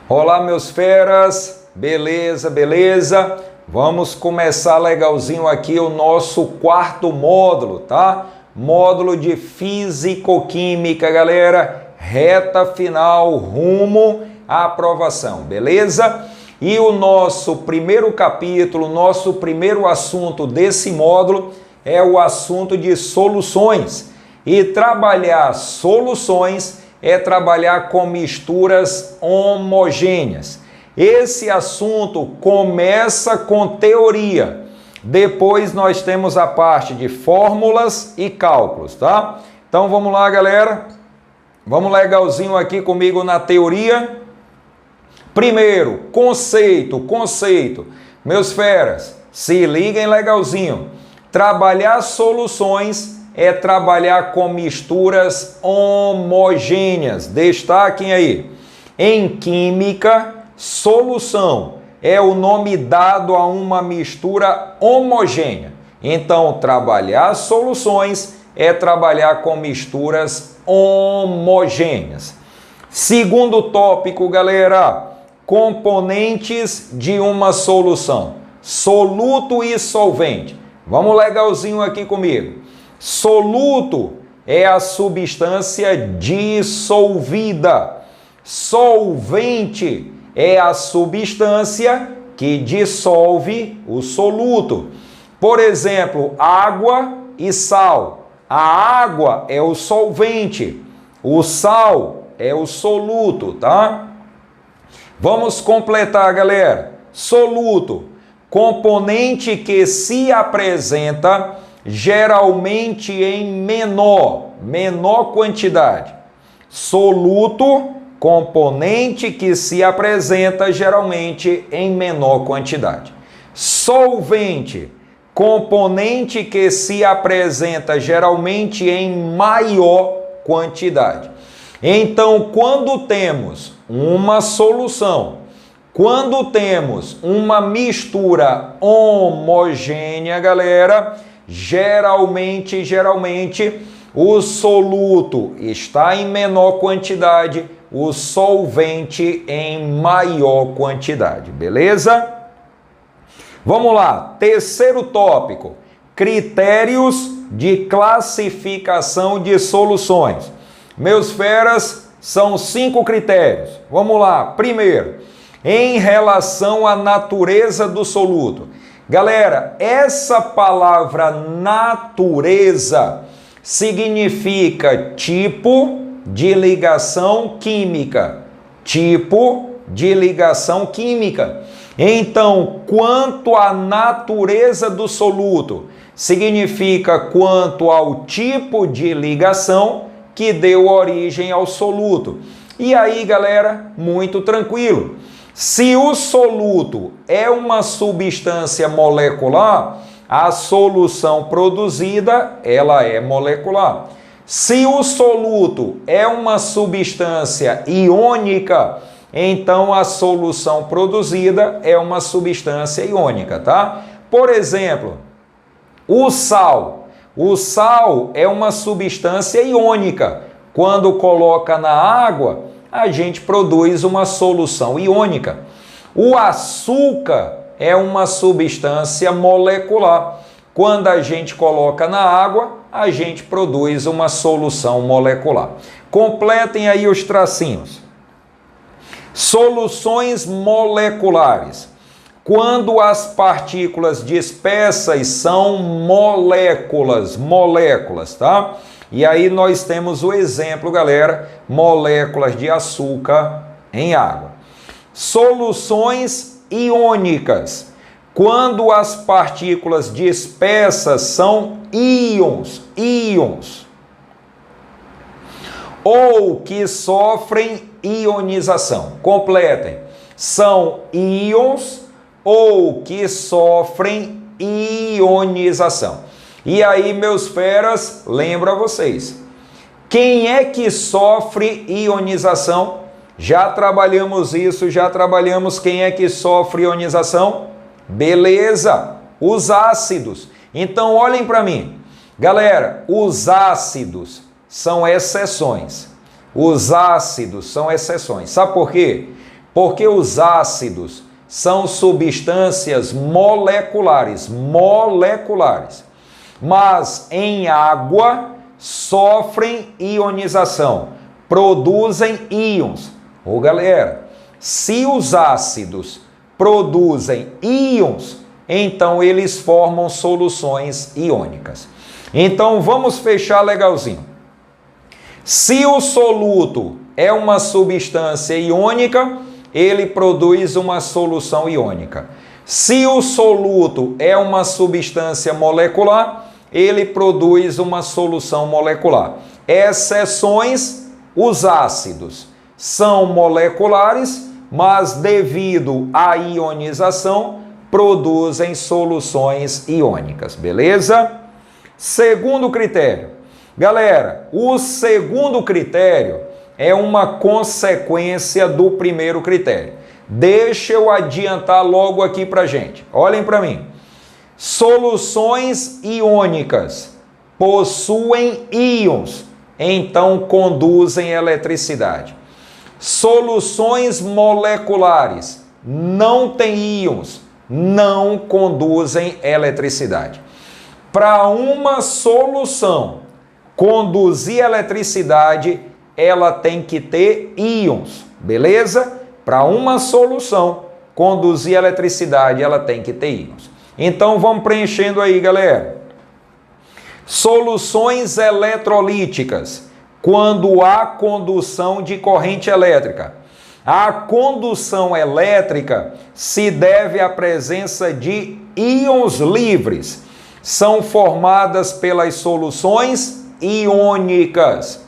Olá, meus feras, beleza, beleza? Vamos começar legalzinho aqui o nosso quarto módulo, tá? Módulo de Físico-Química, galera, reta final, rumo à aprovação, beleza? E o nosso primeiro capítulo, nosso primeiro assunto desse módulo é o assunto de soluções. E trabalhar soluções é trabalhar com misturas homogêneas. Esse assunto começa com teoria. Depois nós temos a parte de fórmulas e cálculos, tá? Então vamos lá, galera. Vamos legalzinho aqui comigo na teoria. Primeiro, conceito. Meus feras, se liguem legalzinho. Trabalhar soluções é trabalhar com misturas homogêneas. Destaquem aí. Em química, solução é o nome dado a uma mistura homogênea. Então, trabalhar soluções é trabalhar com misturas homogêneas. Segundo tópico, galera, componentes de uma solução. Soluto e solvente. Vamos legalzinho aqui comigo. Soluto é a substância dissolvida. Solvente é a substância que dissolve o soluto. Por exemplo, água e sal. A água é o solvente, o sal é o soluto, tá? Vamos completar, galera. Soluto, componente que se apresenta geralmente em menor quantidade. Soluto, componente que se apresenta geralmente em menor quantidade. Solvente, componente que se apresenta geralmente em maior quantidade. Então, quando temos uma solução, quando temos uma mistura homogênea, galera, geralmente o soluto está em menor quantidade, o solvente em maior quantidade, beleza? Vamos lá, terceiro tópico, critérios de classificação de soluções. Meus feras, são 5 critérios. Vamos lá, primeiro, em relação à natureza do soluto. Galera, essa palavra natureza significa tipo de ligação química. Tipo de ligação química. Então, quanto à natureza do soluto, significa quanto ao tipo de ligação que deu origem ao soluto. E aí, galera, muito tranquilo. Se o soluto é uma substância molecular, a solução produzida, ela é molecular. Se o soluto é uma substância iônica, então a solução produzida é uma substância iônica, tá? Por exemplo, o sal. O sal é uma substância iônica. Quando coloca na água, a gente produz uma solução iônica. O açúcar é uma substância molecular. Quando a gente coloca na água, a gente produz uma solução molecular. Completem aí os tracinhos. Soluções moleculares. Quando as partículas dispersas são moléculas, tá? E aí nós temos o exemplo, galera, moléculas de açúcar em água. Soluções iônicas. Quando as partículas dispersas são íons, ou que sofrem ionização. Completem. São íons ou que sofrem ionização. E aí, meus feras, lembro a vocês. Quem é que sofre ionização? Já trabalhamos isso, já trabalhamos quem é que sofre ionização? Beleza, os ácidos. Então, olhem para mim. Galera, os ácidos são exceções. Os ácidos são exceções. Sabe por quê? Porque os ácidos são substâncias moleculares, mas em água sofrem ionização, produzem íons. Ô galera, se os ácidos produzem íons, então eles formam soluções iônicas. Então vamos fechar legalzinho. Se o soluto é uma substância iônica, ele produz uma solução iônica. Se o soluto é uma substância molecular, ele produz uma solução molecular. Exceções, os ácidos são moleculares, mas devido à ionização, produzem soluções iônicas, beleza? Segundo critério. Galera, o segundo critério é uma consequência do primeiro critério. Deixa eu adiantar logo aqui pra gente. Olhem para mim. Soluções iônicas possuem íons, então conduzem eletricidade. Soluções moleculares não têm íons, não conduzem eletricidade. Para uma solução conduzir eletricidade, ela tem que ter íons, beleza? Para uma solução conduzir eletricidade, ela tem que ter íons. Então vamos preenchendo aí, galera. Soluções eletrolíticas, quando há condução de corrente elétrica. A condução elétrica se deve à presença de íons livres. São formadas pelas soluções iônicas.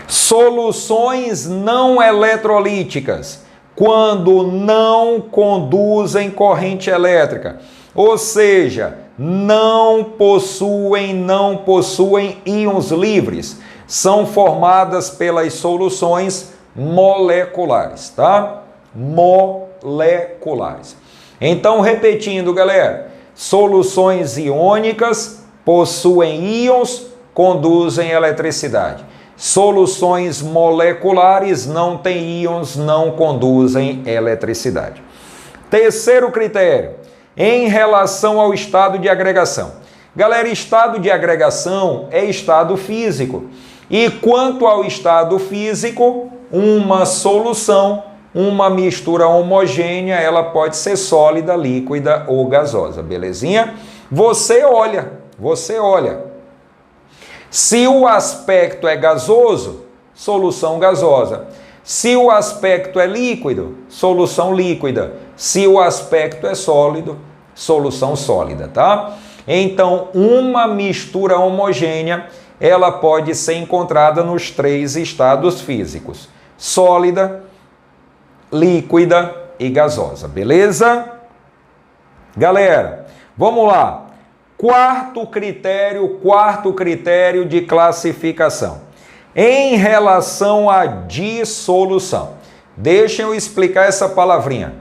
Soluções não eletrolíticas, quando não conduzem corrente elétrica, ou seja, não possuem íons livres, são formadas pelas soluções moleculares, tá? Moleculares. Então, repetindo, galera, soluções iônicas possuem íons, conduzem eletricidade. Soluções moleculares não têm íons, não conduzem eletricidade. Terceiro critério, em relação ao estado de agregação. Galera, estado de agregação é estado físico. E quanto ao estado físico, uma solução, uma mistura homogênea, ela pode ser sólida, líquida ou gasosa, belezinha? Você olha. Se o aspecto é gasoso, solução gasosa. Se o aspecto é líquido, solução líquida. Se o aspecto é sólido, solução sólida, tá? Então, uma mistura homogênea, ela pode ser encontrada nos três estados físicos: sólida, líquida e gasosa, beleza? Galera, vamos lá. Quarto critério de classificação. Em relação à dissolução. Deixem eu explicar essa palavrinha.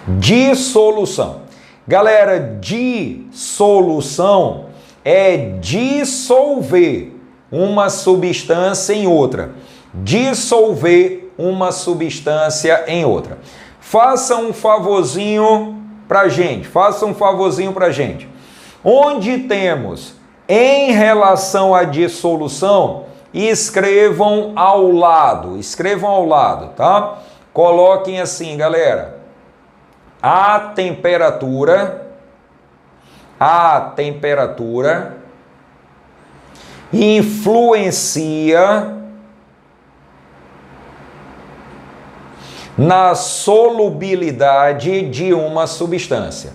Dissolução. Galera, dissolução é dissolver uma substância em outra. Dissolver uma substância em outra. Faça um favorzinho pra gente. Onde temos em relação à dissolução, escrevam ao lado, tá? Coloquem assim, galera. A temperatura influencia na solubilidade de uma substância.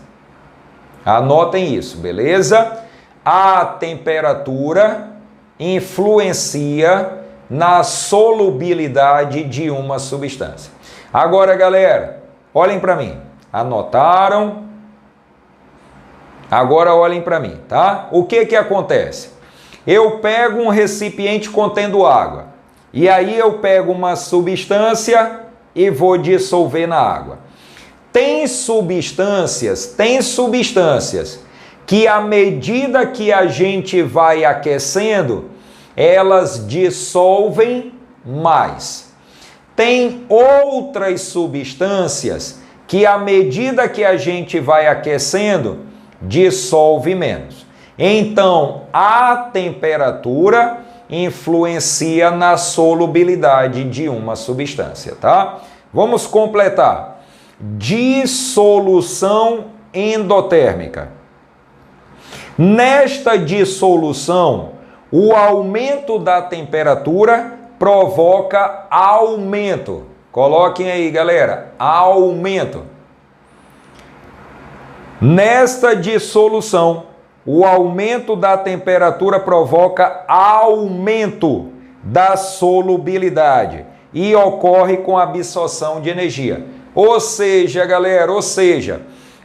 Anotem isso, beleza? A temperatura influencia na solubilidade de uma substância. Agora, galera, olhem para mim. Anotaram? Agora olhem para mim, tá? O que acontece? Eu pego um recipiente contendo água. E aí eu pego uma substância e vou dissolver na água. Tem substâncias que à medida que a gente vai aquecendo, elas dissolvem mais. Tem outras substâncias que, à medida que a gente vai aquecendo, dissolve menos. Então, a temperatura influencia na solubilidade de uma substância, tá? Vamos completar. Dissolução endotérmica. Nesta dissolução, o aumento da temperatura provoca aumento. Coloquem aí, galera, aumento. Nesta dissolução, o aumento da temperatura provoca aumento da solubilidade e ocorre com a absorção de energia. Ou seja, galera,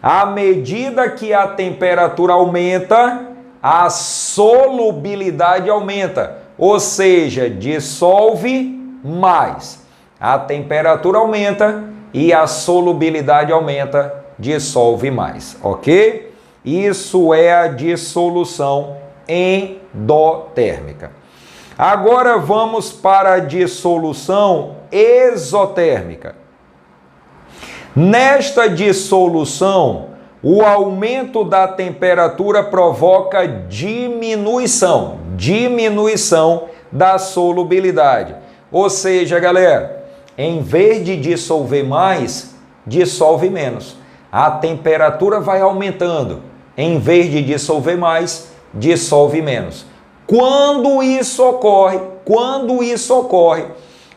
à medida que a temperatura aumenta, a solubilidade aumenta, ou seja, dissolve mais. A temperatura aumenta e a solubilidade aumenta, dissolve mais, ok? Isso é a dissolução endotérmica. Agora vamos para a dissolução exotérmica. Nesta dissolução, o aumento da temperatura provoca diminuição da solubilidade. Ou seja, galera, em vez de dissolver mais, dissolve menos. A temperatura vai aumentando. Em vez de dissolver mais, dissolve menos. Quando isso ocorre,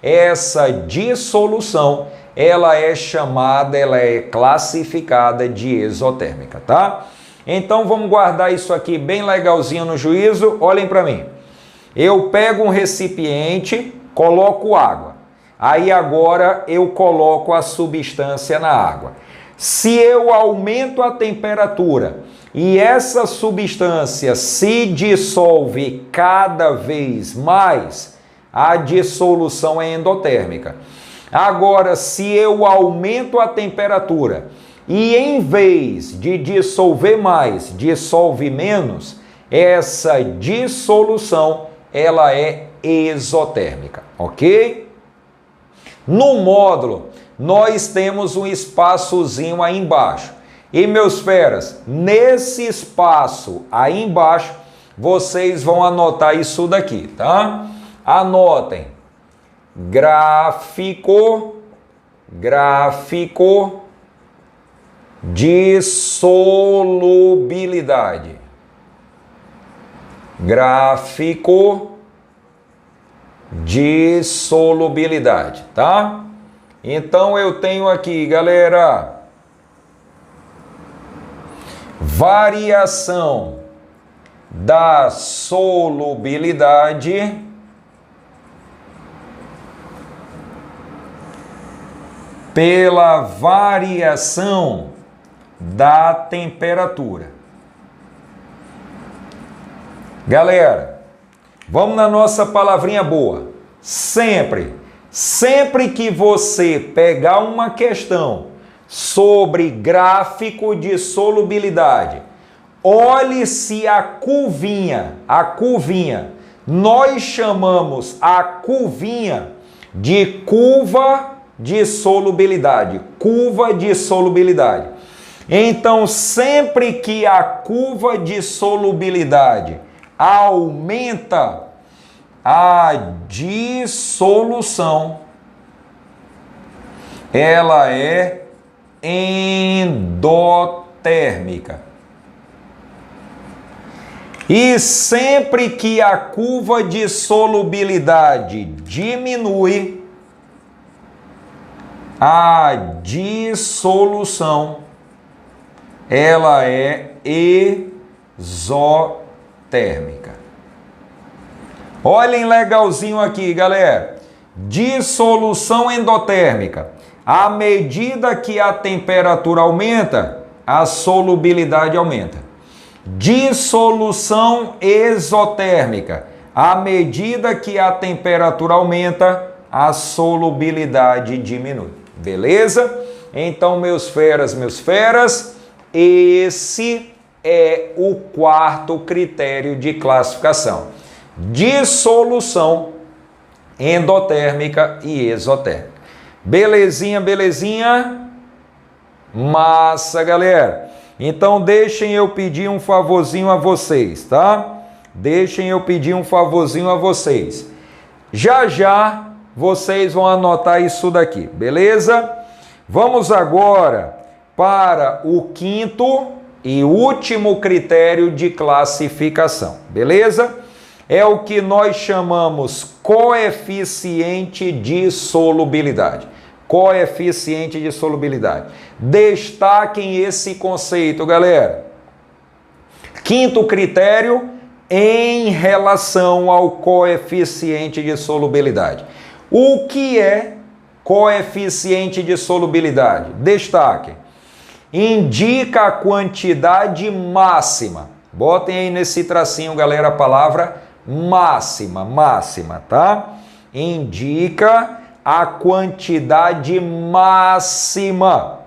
essa dissolução, ela é classificada de exotérmica, tá? Então vamos guardar isso aqui bem legalzinho no juízo. Olhem para mim. Eu pego um recipiente, coloco água. Aí agora eu coloco a substância na água. Se eu aumento a temperatura e essa substância se dissolve cada vez mais, a dissolução é endotérmica. Agora, se eu aumento a temperatura e em vez de dissolver mais, dissolve menos, essa dissolução ela é exotérmica, ok? No módulo, nós temos um espaçozinho aí embaixo. E, meus feras, nesse espaço aí embaixo, vocês vão anotar isso daqui, tá? Anotem. Gráfico de solubilidade. Gráfico de solubilidade, tá? Então eu tenho aqui, galera, variação da solubilidade pela variação da temperatura. Galera, vamos na nossa palavrinha boa. Sempre que você pegar uma questão sobre gráfico de solubilidade, olhe se a curvinha, nós chamamos a curvinha de curva de solubilidade, Então, sempre que a curva de solubilidade aumenta, a dissolução ela é endotérmica. E sempre que a curva de solubilidade diminui, a dissolução ela é exotérmica. Olhem legalzinho aqui, galera. Dissolução endotérmica. À medida que a temperatura aumenta, a solubilidade aumenta. Dissolução exotérmica. À medida que a temperatura aumenta, a solubilidade diminui. Beleza? Então, meus feras, esse é o quarto critério de classificação. dissolução endotérmica e exotérmica. Belezinha, belezinha? Massa, galera. Então deixem eu pedir um favorzinho a vocês, tá? Deixem eu pedir um favorzinho a vocês. Já já vocês vão anotar isso daqui, beleza? Vamos agora para o quinto e último critério de classificação, beleza? É o que nós chamamos coeficiente de solubilidade. Coeficiente de solubilidade. Destaquem esse conceito, galera. Quinto critério, em relação ao coeficiente de solubilidade. O que é coeficiente de solubilidade? Destaquem. Indica a quantidade máxima. Botem aí nesse tracinho, galera, a palavra máxima, máxima, tá? Indica a quantidade máxima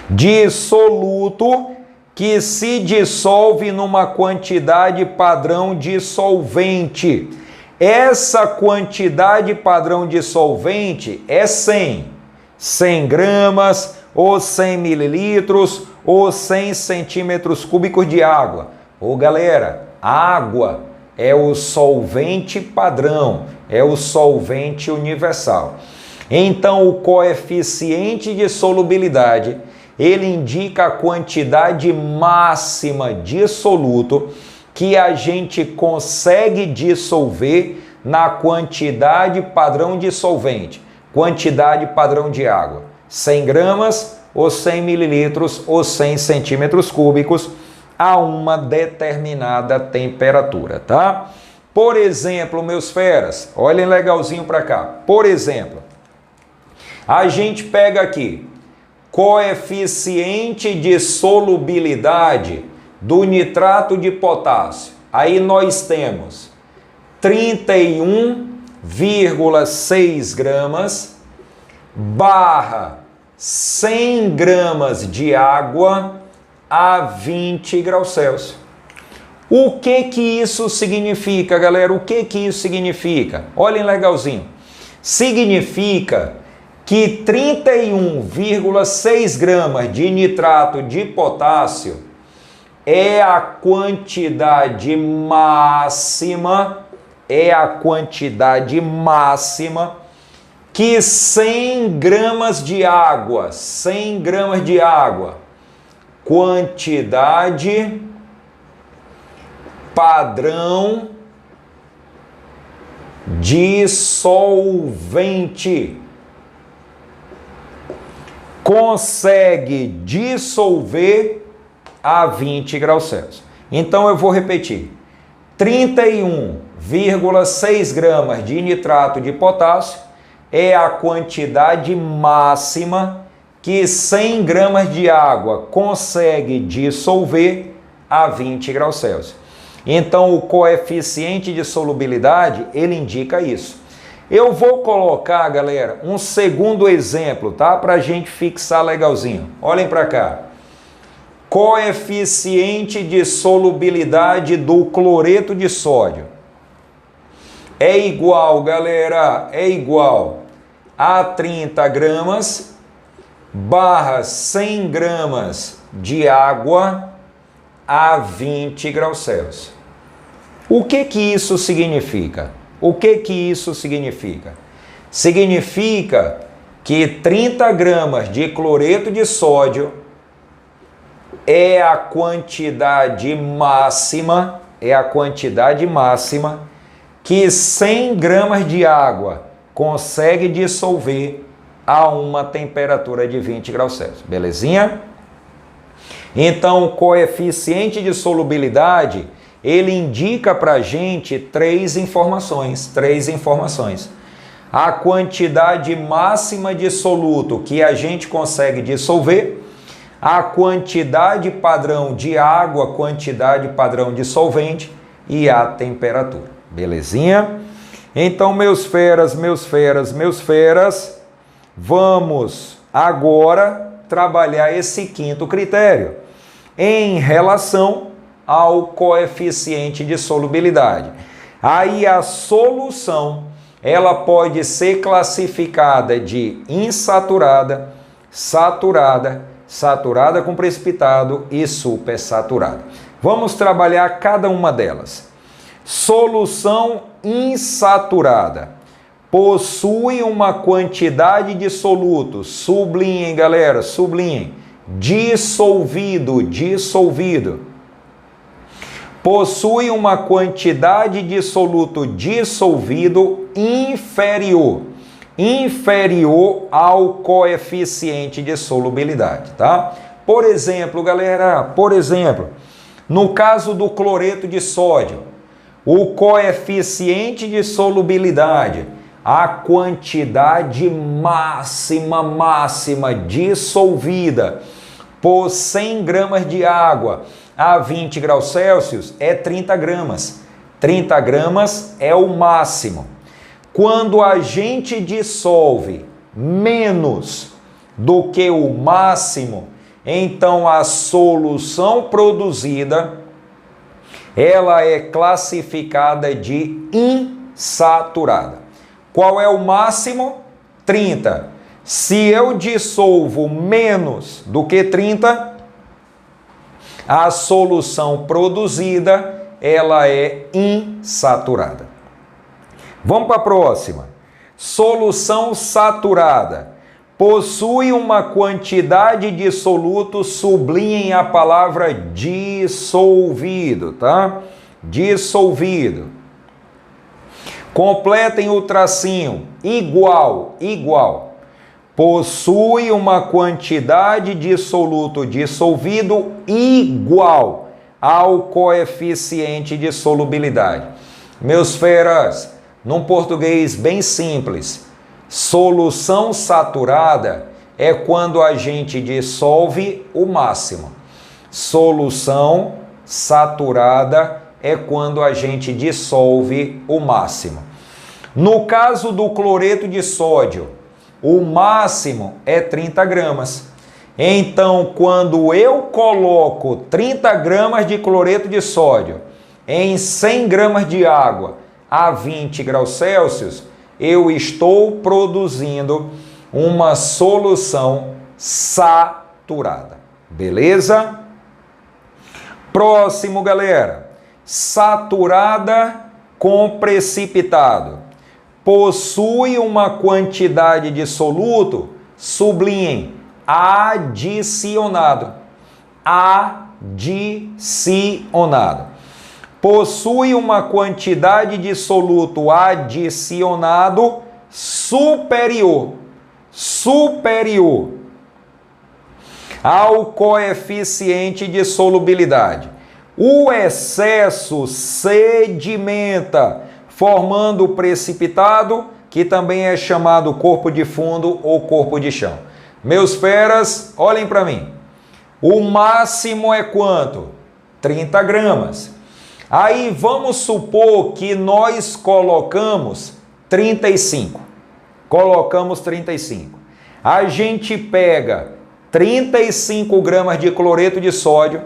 de soluto que se dissolve numa quantidade padrão de solvente. Essa quantidade padrão de solvente é 100 gramas, ou 100 mililitros, ou 100 centímetros cúbicos de água. Ô galera, água é o solvente padrão, é o solvente universal. Então, o coeficiente de solubilidade, ele indica a quantidade máxima de soluto que a gente consegue dissolver na quantidade padrão de solvente, quantidade padrão de água, 100 gramas ou 100 mililitros ou 100 centímetros cúbicos a uma determinada temperatura, tá? Por exemplo, meus feras, olhem legalzinho para cá. Por exemplo, a gente pega aqui coeficiente de solubilidade do nitrato de potássio. Aí nós temos 31,6 gramas barra 100 gramas de água a 20 graus Celsius. O que que isso significa, galera? O que que isso significa? Olhem legalzinho. Significa que 31,6 gramas de nitrato de potássio é a quantidade máxima, que 100 gramas de água, quantidade padrão de solvente, consegue dissolver a 20 graus Celsius. Então eu vou repetir. 31,6 gramas de nitrato de potássio é a quantidade máxima que 100 gramas de água consegue dissolver a 20 graus Celsius. Então, o coeficiente de solubilidade, ele indica isso. Eu vou colocar, galera, um segundo exemplo, tá? Para a gente fixar legalzinho. Olhem para cá. Coeficiente de solubilidade do cloreto de sódio é igual, galera, é igual a 30 gramas barra 100 gramas de água a 20 graus Celsius. O que que isso significa? O que que isso significa? Significa que 30 gramas de cloreto de sódio é a quantidade máxima, que 100 gramas de água consegue dissolver a uma temperatura de 20 graus Celsius. Belezinha? Então, o coeficiente de solubilidade, ele indica para a gente três informações. A quantidade máxima de soluto que a gente consegue dissolver, a quantidade padrão de água, quantidade padrão de solvente e a temperatura. Belezinha? Então, meus feras, vamos agora trabalhar esse quinto critério em relação ao coeficiente de solubilidade. Aí a solução, ela pode ser classificada de insaturada, saturada, saturada com precipitado e supersaturada. Vamos trabalhar cada uma delas. Solução insaturada possui uma quantidade de soluto, sublinhem galera, sublinhem, dissolvido, possui uma quantidade de soluto dissolvido inferior ao coeficiente de solubilidade, tá? Por exemplo, galera, no caso do cloreto de sódio, o coeficiente de solubilidade, a quantidade máxima dissolvida por 100 gramas de água a 20 graus Celsius é 30 gramas. 30 gramas é o máximo. Quando a gente dissolve menos do que o máximo, então a solução produzida, ela é classificada de insaturada. Qual é o máximo? 30. Se eu dissolvo menos do que 30, a solução produzida, ela é insaturada. Vamos para a próxima. Solução saturada. Possui uma quantidade de soluto, sublinhem a palavra dissolvido, tá? Dissolvido. Completem o tracinho. Igual. Possui uma quantidade de soluto dissolvido igual ao coeficiente de solubilidade. Meus feras, num português bem simples, solução saturada é quando a gente dissolve o máximo. Solução saturada é quando a gente dissolve o máximo. No caso do cloreto de sódio, o máximo é 30 gramas. Então, quando eu coloco 30 gramas de cloreto de sódio em 100 gramas de água a 20 graus Celsius, eu estou produzindo uma solução saturada. Beleza? Próximo, galera. Saturada com precipitado. Possui uma quantidade de soluto, sublinhem, adicionado. Possui uma quantidade de soluto adicionado superior ao coeficiente de solubilidade. O excesso sedimenta, formando o precipitado, que também é chamado corpo de fundo ou corpo de chão. Meus feras, olhem para mim. O máximo é quanto? 30 gramas. Aí vamos supor que nós colocamos 35. Colocamos 35. A gente pega 35 gramas de cloreto de sódio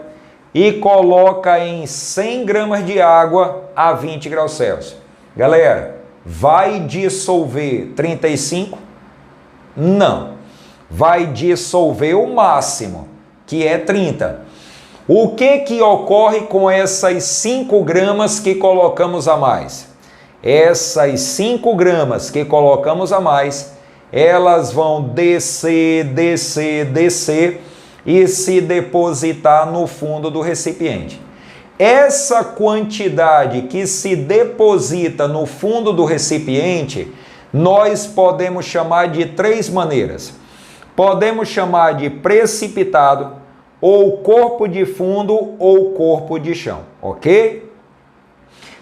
e coloca em 100 gramas de água a 20 graus Celsius. Galera, vai dissolver 35? Não. Vai dissolver o máximo, que é 30. O que ocorre com essas 5 gramas que colocamos a mais? Essas 5 gramas que colocamos a mais, elas vão descer e se depositar no fundo do recipiente. Essa quantidade que se deposita no fundo do recipiente, nós podemos chamar de 3 maneiras. Podemos chamar de precipitado, ou corpo de fundo, ou corpo de chão, ok?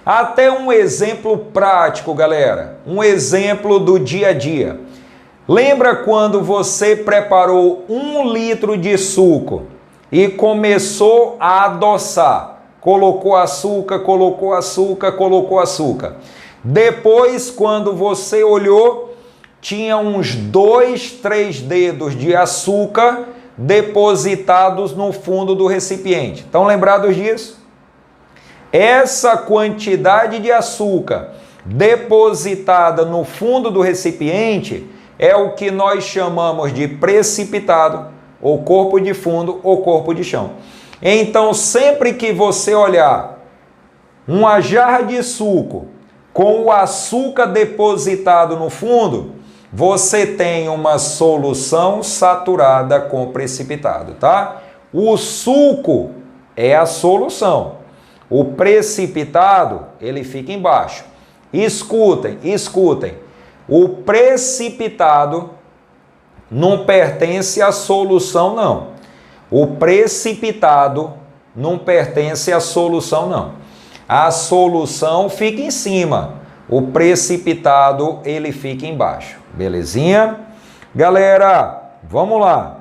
Até um exemplo prático, galera. Um exemplo do dia a dia. Lembra quando você preparou 1 litro de suco e começou a adoçar? Colocou açúcar. Depois, quando você olhou, tinha uns 2, 3 dedos de açúcar depositados no fundo do recipiente. Estão lembrados disso? essa quantidade de açúcar depositada no fundo do recipiente é o que nós chamamos de precipitado, ou corpo de fundo, ou corpo de chão. Então, sempre que você olhar uma jarra de suco com o açúcar depositado no fundo, você tem uma solução saturada com precipitado, tá? O suco é a solução. O precipitado, ele fica embaixo. Escutem, escutem. O precipitado não pertence à solução, não. O precipitado não pertence à solução, não. A solução fica em cima. O precipitado, ele fica embaixo. Belezinha? Galera, vamos lá.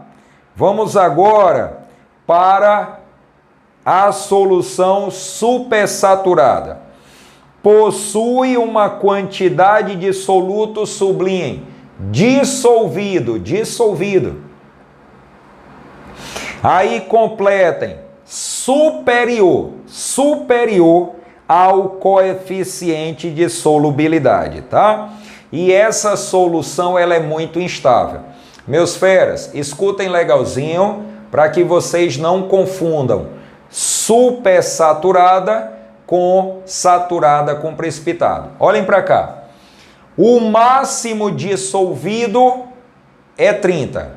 Vamos agora para a solução supersaturada. Possui uma quantidade de soluto sublime dissolvido. Aí completem, superior ao coeficiente de solubilidade, tá? E essa solução, ela é muito instável. Meus feras, escutem legalzinho para que vocês não confundam supersaturada com saturada com precipitado. Olhem para cá. O máximo dissolvido é 30.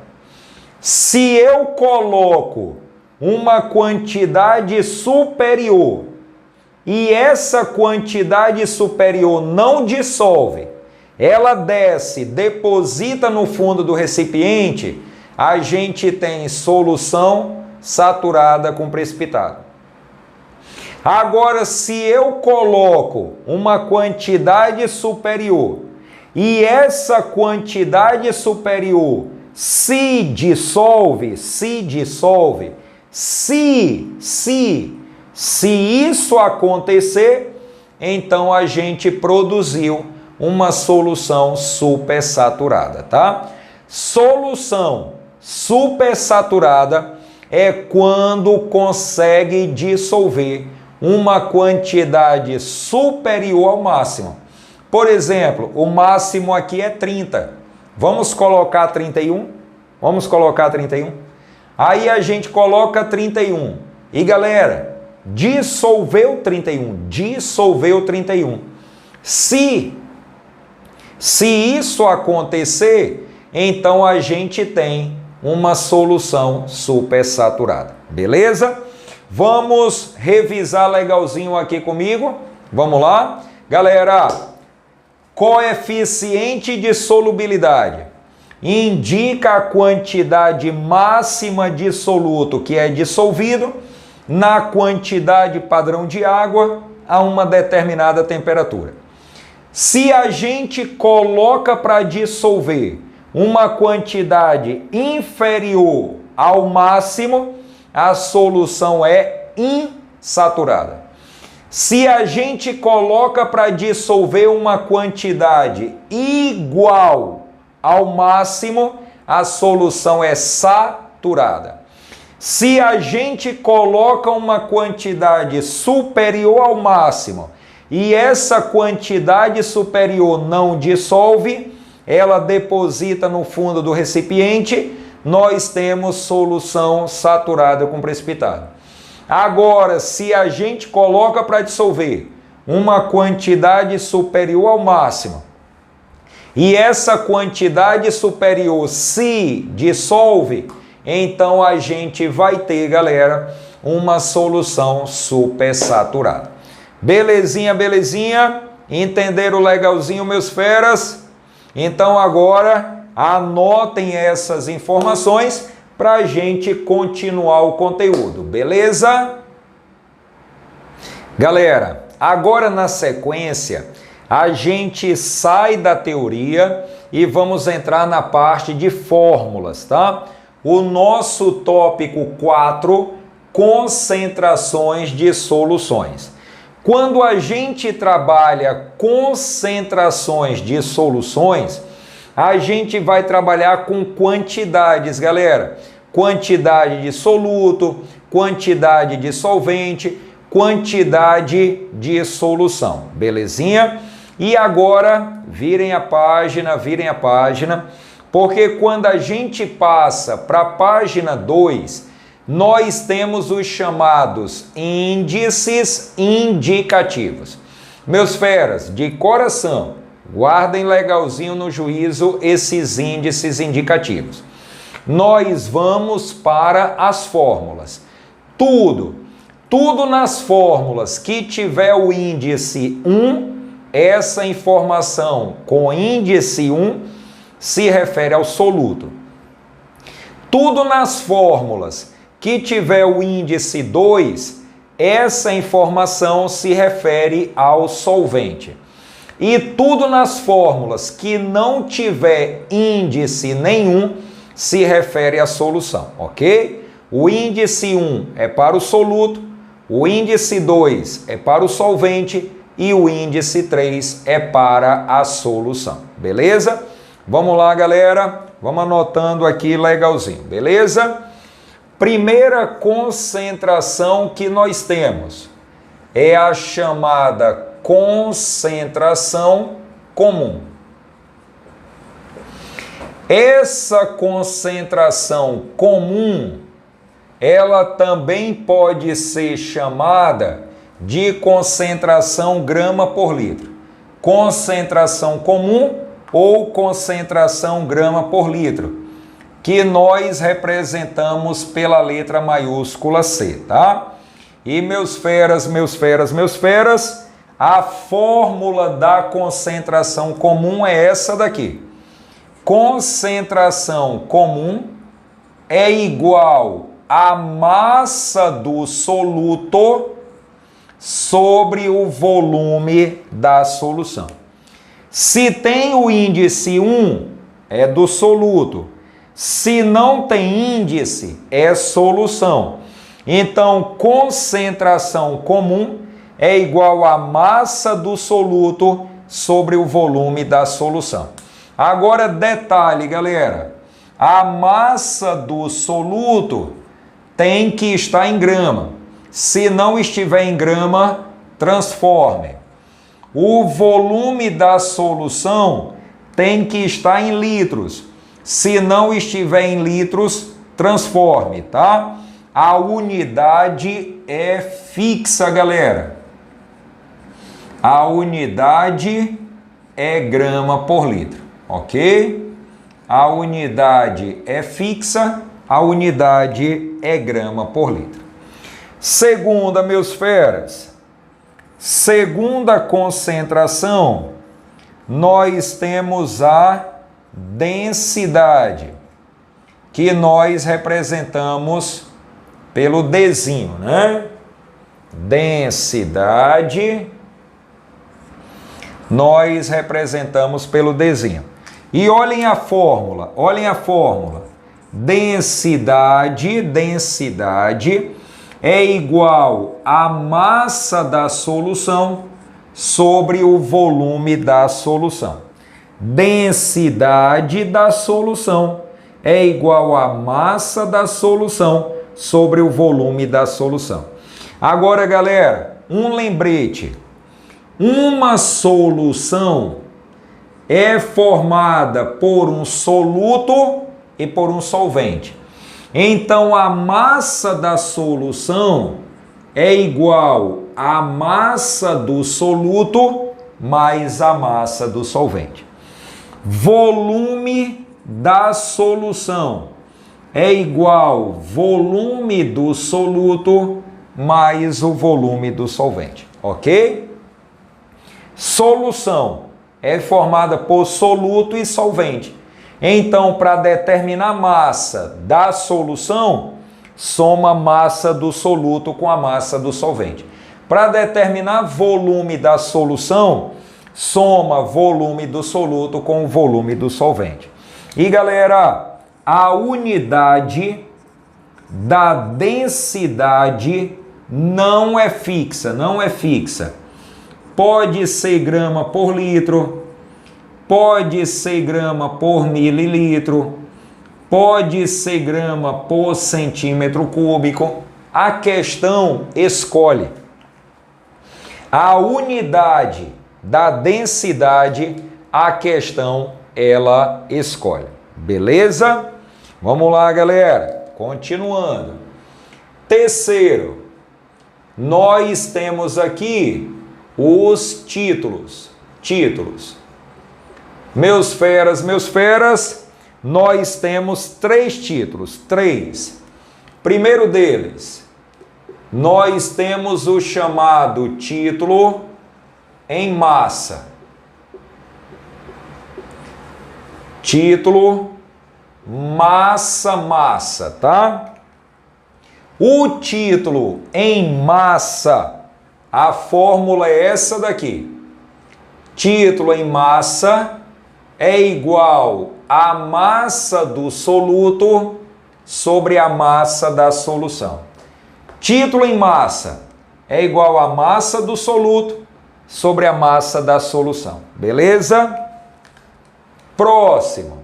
Se eu coloco uma quantidade superior e essa quantidade superior não dissolve, ela desce, deposita no fundo do recipiente, a gente tem solução saturada com precipitado. Agora, se eu coloco uma quantidade superior e essa quantidade superior se dissolve, se isso acontecer, então a gente produziu uma solução supersaturada, tá? Solução supersaturada é quando consegue dissolver uma quantidade superior ao máximo. Por exemplo, o máximo aqui é 30. Vamos colocar 31? Vamos colocar 31? Aí a gente coloca 31. E galera, dissolveu 31. Dissolveu 31. Se isso acontecer, então a gente tem uma solução supersaturada. Beleza? Vamos revisar legalzinho aqui comigo. Vamos lá? Galera, coeficiente de solubilidade indica a quantidade máxima de soluto que é dissolvido na quantidade padrão de água a uma determinada temperatura. Se a gente coloca para dissolver uma quantidade inferior ao máximo, a solução é insaturada. Se a gente coloca para dissolver uma quantidade igual ao máximo, a solução é saturada. Se a gente coloca uma quantidade superior ao máximo e essa quantidade superior não dissolve, ela deposita no fundo do recipiente, nós temos solução saturada com precipitado. Agora, se a gente coloca para dissolver uma quantidade superior ao máximo e essa quantidade superior se dissolve, então a gente vai ter, galera, uma solução supersaturada. Belezinha, belezinha? Entenderam legalzinho, meus feras? Então agora anotem essas informações para a gente continuar o conteúdo, beleza? Galera, agora na sequência, a gente sai da teoria e vamos entrar na parte de fórmulas, tá? O nosso tópico 4, concentrações de soluções. Quando a gente trabalha concentrações de soluções, a gente vai trabalhar com quantidades, galera. Quantidade de soluto, quantidade de solvente, quantidade de solução. Belezinha? E agora, virem a página, porque quando a gente passa para a página 2, nós temos os chamados índices indicativos. Meus feras, de coração, guardem legalzinho no juízo esses índices indicativos. Nós vamos para as fórmulas. Tudo nas fórmulas que tiver o índice 1, essa informação com índice 1 se refere ao soluto. Tudo nas fórmulas que tiver o índice 2, essa informação se refere ao solvente. E tudo nas fórmulas que não tiver índice nenhum se refere à solução, ok? O índice 1 é para o soluto, o índice 2 é para o solvente e o índice 3 é para a solução, beleza? Vamos lá, galera, vamos anotando aqui legalzinho, beleza? Primeira concentração que nós temos é a chamada concentração comum. Essa concentração comum, ela também pode ser chamada de concentração grama por litro. Concentração comum ou concentração grama por litro, que nós representamos pela letra maiúscula C, tá? E meus feras, a fórmula da concentração comum é essa daqui. Concentração comum é igual a massa do soluto sobre o volume da solução. Se tem o índice 1, é do soluto. Se não tem índice, é solução. Então, concentração comum é igual a massa do soluto sobre o volume da solução. Agora, detalhe, galera. A massa do soluto tem que estar em grama. Se não estiver em grama, transforme. O volume da solução tem que estar em litros. Se não estiver em litros, transforme, tá? A unidade é fixa, galera. A unidade é grama por litro, ok? A unidade é fixa, a unidade é grama por litro. Segunda, meus feras, segunda concentração, nós temos a densidade, que nós representamos pelo Dzinho, né? Densidade, nós representamos pelo Dzinho. E olhem a fórmula, densidade é igual à massa da solução sobre o volume da solução. Densidade da solução é igual à massa da solução sobre o volume da solução. Agora, galera, um lembrete. Uma solução é formada por um soluto e por um solvente. Então, a massa da solução é igual à massa do soluto mais a massa do solvente. Volume da solução é igual volume do soluto mais o volume do solvente, ok? Solução é formada por soluto e solvente. Então, para determinar a massa da solução, soma a massa do soluto com a massa do solvente. Para determinar volume da solução, soma volume do soluto com o volume do solvente. E, galera, a unidade da densidade não é fixa, Pode ser grama por litro, pode ser grama por mililitro, pode ser grama por centímetro cúbico. A questão escolhe, a unidade da densidade, a questão ela escolhe. Beleza? Vamos lá, galera. Continuando. Terceiro, nós temos aqui os títulos. Meus feras, nós temos 3 títulos. 3. Primeiro deles, nós temos o chamado título em massa. Título massa, tá? O título em massa, a fórmula é essa daqui. Título em massa é igual a massa do soluto sobre a massa da solução. Título em massa é igual a massa do soluto sobre a massa da solução. Beleza? Próximo.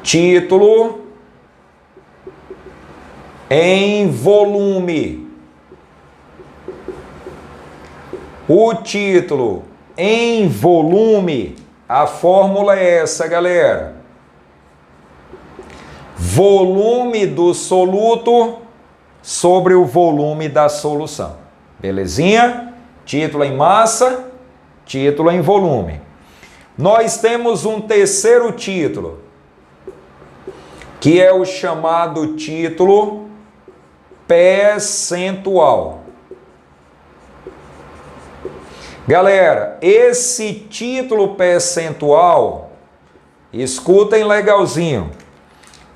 Título em volume. O título em volume, a fórmula é essa, galera. Volume do soluto sobre o volume da solução. Belezinha? Título em massa, título em volume. Nós temos um terceiro título, que é o chamado título percentual. Galera, esse título percentual, escutem legalzinho,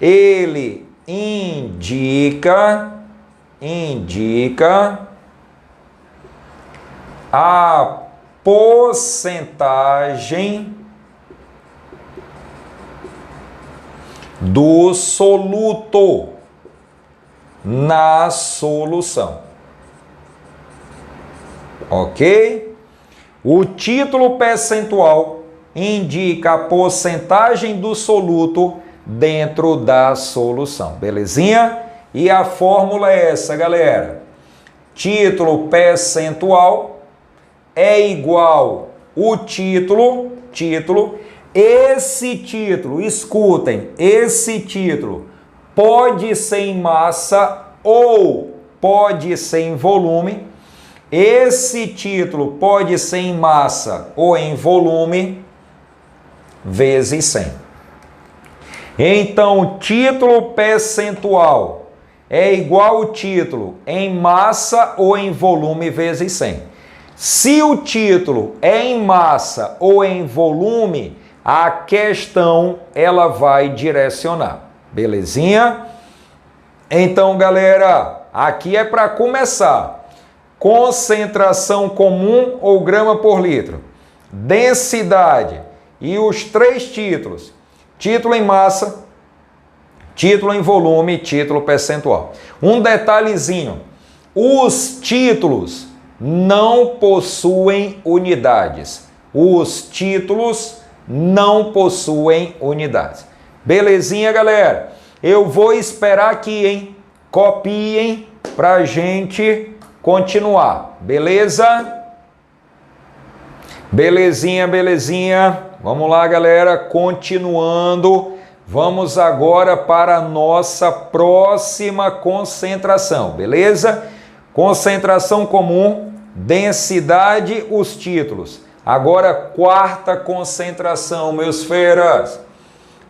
ele indica a porcentagem do soluto na solução. Ok? O título percentual indica a porcentagem do soluto dentro da solução. Belezinha? E a fórmula é essa, galera. Título percentual é igual o título, esse título, escutem, esse título pode ser em massa ou pode ser em volume. Esse título pode ser em massa ou em volume vezes 100. Então, título percentual é igual ao título em massa ou em volume vezes 100. Se o título é em massa ou em volume, a questão ela vai direcionar. Belezinha? Então, galera, aqui é para começar. Concentração comum ou grama por litro, densidade e os 3 títulos, título em massa, título em volume e título percentual. Um detalhezinho, os títulos não possuem unidades. Os títulos não possuem unidades. Belezinha, galera? Eu vou esperar aqui, hein? Copiem pra gente continuar, beleza? Belezinha. Vamos lá, galera, continuando. Vamos agora para a nossa próxima concentração, beleza? Concentração comum, densidade, os títulos. Agora, quarta concentração, meus feras.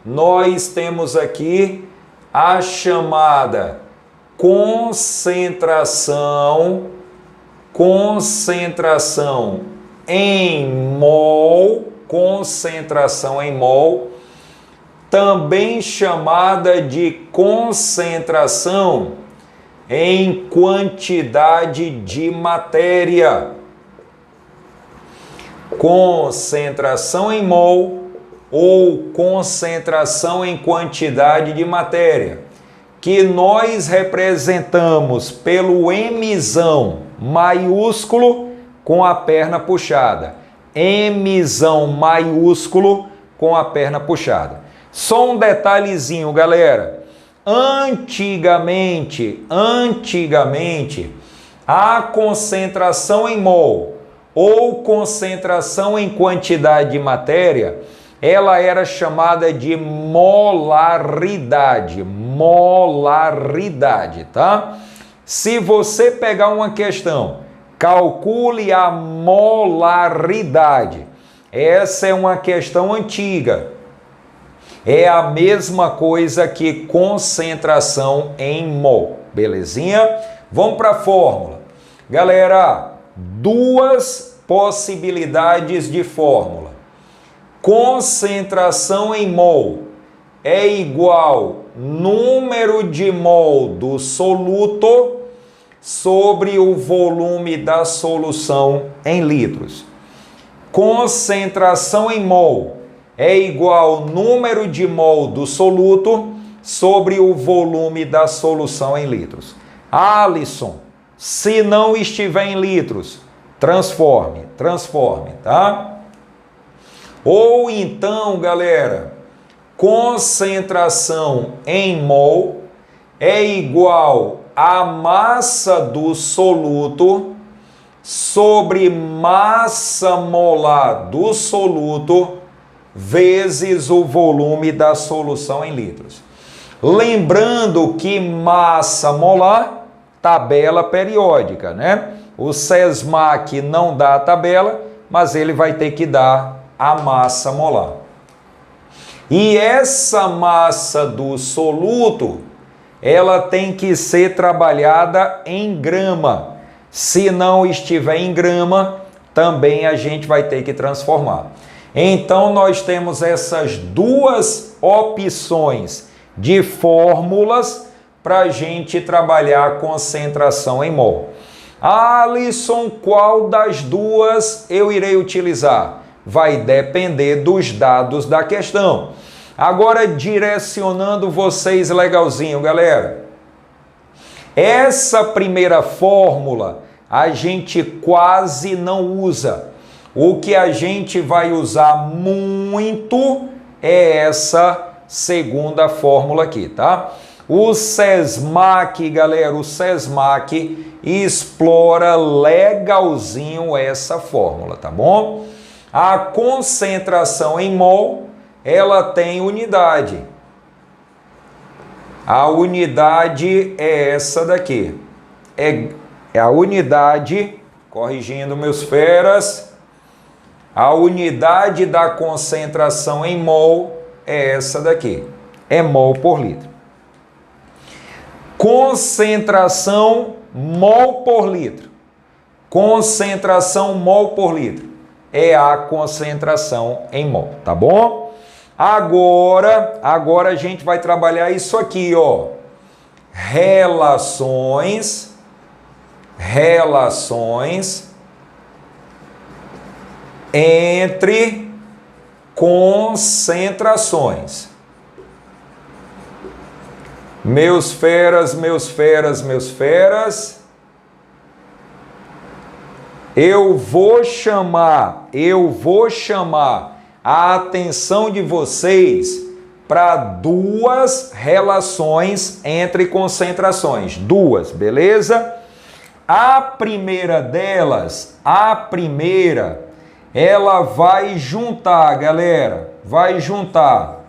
Nós temos aqui a chamada concentração em mol, também chamada de concentração em quantidade de matéria. Concentração em mol ou concentração em quantidade de matéria, que nós representamos pelo Mzão maiúsculo com a perna puxada. Mzão maiúsculo com a perna puxada. Só um detalhezinho, galera. Antigamente, a concentração em mol ou concentração em quantidade de matéria, ela era chamada de molaridade. Molaridade, tá? Se você pegar uma questão, calcule a molaridade. Essa é uma questão antiga. É a mesma coisa que concentração em mol. Belezinha? Vamos para a fórmula. Galera, duas possibilidades de fórmula. Concentração em mol é igual número de mol do soluto sobre o volume da solução em litros. Concentração em mol é igual número de mol do soluto sobre o volume da solução em litros. Alisson, se não estiver em litros, transforme, tá? Ou então, galera, concentração em mol é igual a massa do soluto sobre massa molar do soluto vezes o volume da solução em litros. Lembrando que massa molar, tabela periódica, né? O SESMAC não dá a tabela, mas ele vai ter que dar a massa molar. E essa massa do soluto, ela tem que ser trabalhada em grama. Se não estiver em grama, também a gente vai ter que transformar. Então, nós temos essas duas opções de fórmulas para a gente trabalhar a concentração em mol. Alisson, qual das duas eu irei utilizar? Vai depender dos dados da questão. Agora, direcionando vocês legalzinho, galera. Essa primeira fórmula a gente quase não usa. O que a gente vai usar muito é essa segunda fórmula aqui, tá? O SESMAC, galera, o SESMAC explora legalzinho essa fórmula, tá bom? A concentração em mol, ela tem unidade. A unidade é essa daqui. É a unidade, corrigindo meus feras, a unidade da concentração em mol é essa daqui. É mol por litro. Concentração mol por litro. Concentração mol por litro é a concentração em mol, tá bom? Agora a gente vai trabalhar isso aqui, ó. Relações entre concentrações. Meus feras, eu vou chamar a atenção de vocês para duas relações entre concentrações. Duas, beleza? A primeira delas, ela vai juntar, galera, vai juntar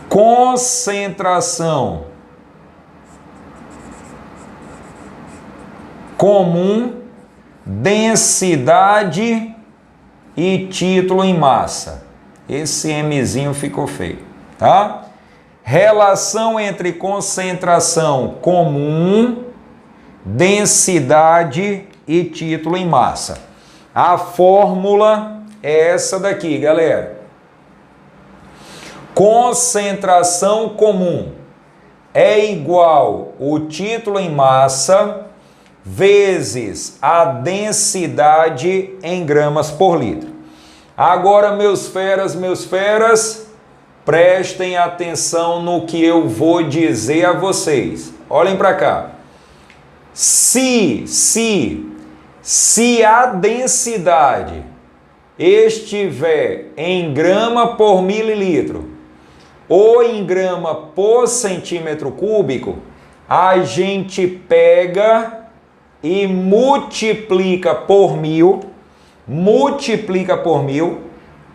concentração comum, densidade e título em massa. Esse Mzinho ficou feio, tá? Relação entre concentração comum, densidade e título em massa. A fórmula é essa daqui, galera. Concentração comum é igual o título em massa vezes a densidade em gramas por litro. Agora, meus feras, prestem atenção no que eu vou dizer a vocês. Olhem para cá. Se a densidade estiver em grama por mililitro ou em grama por centímetro cúbico, a gente pega e multiplica por 1000,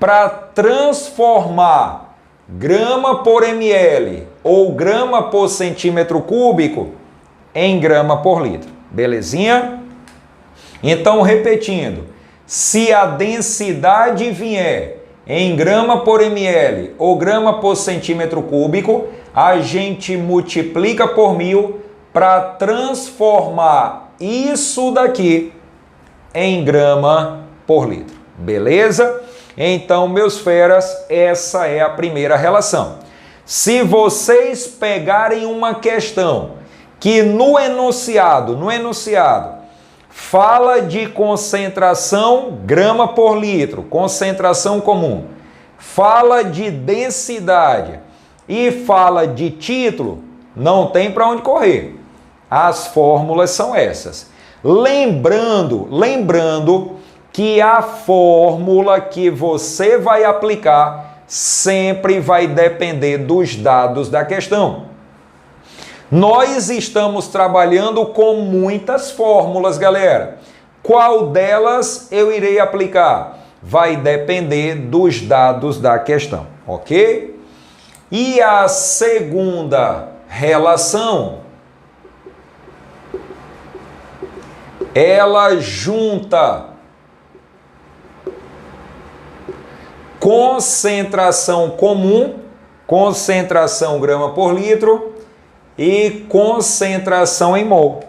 para transformar grama por ml ou grama por centímetro cúbico em grama por litro. Belezinha? Então, repetindo, se a densidade vier em grama por ml ou grama por centímetro cúbico, a gente multiplica por 1000 para transformar isso daqui em grama por litro. Beleza? Então, meus feras, essa é a primeira relação. Se vocês pegarem uma questão que no enunciado fala de concentração grama por litro, concentração comum, fala de densidade e fala de título, não tem para onde correr. As fórmulas são essas. Lembrando que a fórmula que você vai aplicar sempre vai depender dos dados da questão. Nós estamos trabalhando com muitas fórmulas, galera. Qual delas eu irei aplicar? Vai depender dos dados da questão, ok? E a segunda relação, ela junta concentração comum, concentração grama por litro e concentração em mol.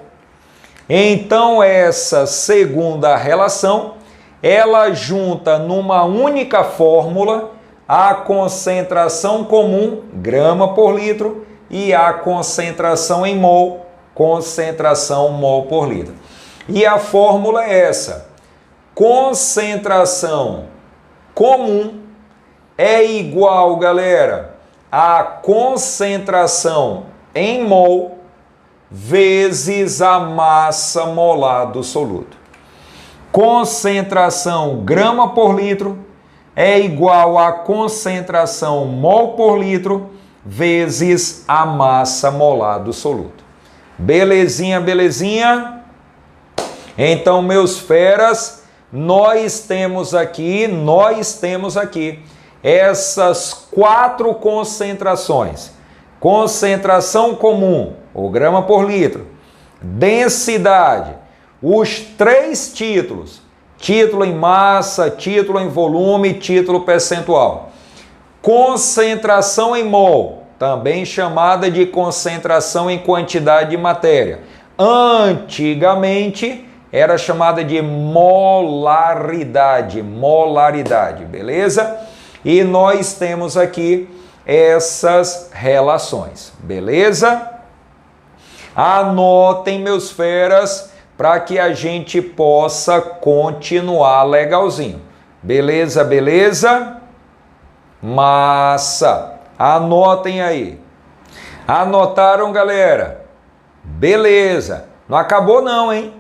Então, essa segunda relação, ela junta numa única fórmula a concentração comum, grama por litro, e a concentração em mol, concentração mol por litro. E a fórmula é essa: concentração comum é igual, galera, a concentração em mol vezes a massa molar do soluto. Concentração grama por litro é igual a concentração mol por litro vezes a massa molar do soluto. Belezinha, belezinha? Então, meus feras, nós temos aqui essas 4 concentrações. Concentração comum, ou grama por litro, densidade, os 3 títulos, título em massa, título em volume, título percentual. Concentração em mol, também chamada de concentração em quantidade de matéria. Antigamente era chamada de molaridade, beleza? E nós temos aqui essas relações, beleza? Anotem, meus feras, para que a gente possa continuar legalzinho. Beleza, beleza? Massa! Anotem aí. Anotaram, galera? Beleza. Não acabou não, hein?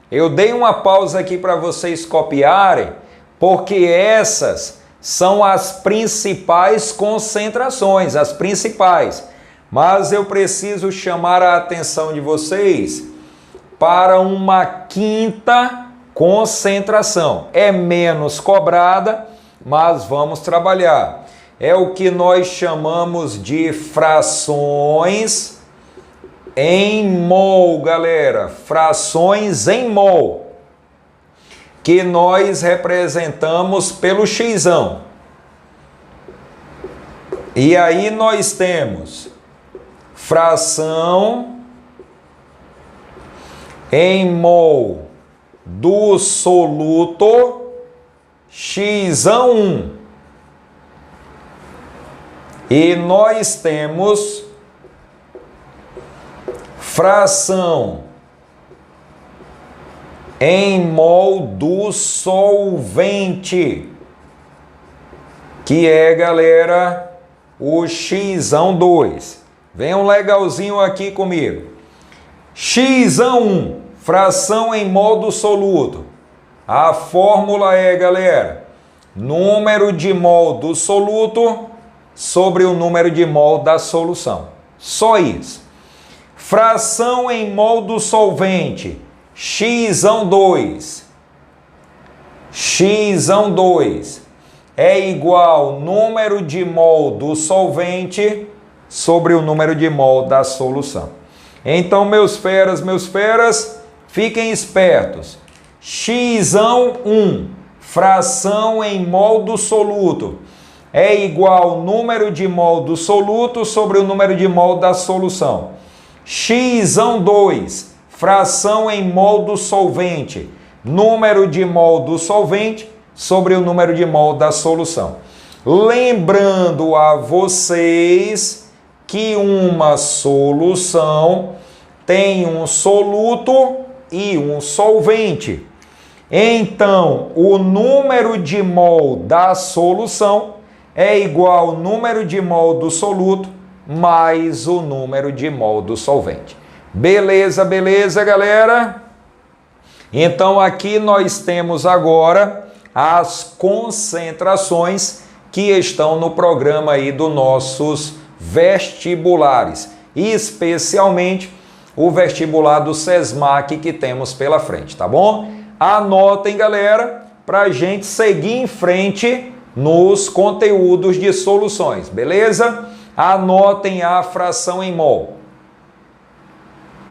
Eu dei uma pausa aqui para vocês copiarem, porque essas são as principais concentrações, as principais. Mas eu preciso chamar a atenção de vocês para uma 5ª concentração. É menos cobrada, mas vamos trabalhar. É o que nós chamamos de frações em mol, galera. Frações em mol, que nós representamos pelo xão. E aí nós temos fração em mol do soluto x1. E nós temos fração em mol do solvente, que é, galera, o x2. Venham legalzinho aqui comigo. x1, fração em mol do soluto. A fórmula é, galera, número de mol do soluto sobre o número de mol da solução. Só isso. Fração em mol do solvente, x2. x2 é igual número de mol do solvente sobre o número de mol da solução. Então, meus feras, fiquem espertos. x1, fração em mol do soluto, é igual número de mol do soluto sobre o número de mol da solução. x2, fração em mol do solvente, número de mol do solvente sobre o número de mol da solução. Lembrando a vocês que uma solução tem um soluto e um solvente. Então, o número de mol da solução é igual ao número de mol do soluto mais o número de mol do solvente. Beleza, galera? Então, aqui nós temos agora as concentrações que estão no programa aí dos nossos vestibulares, especialmente o vestibular do SESMAC que temos pela frente, tá bom? Anotem, galera, para a gente seguir em frente nos conteúdos de soluções, beleza? Anotem a fração em mol.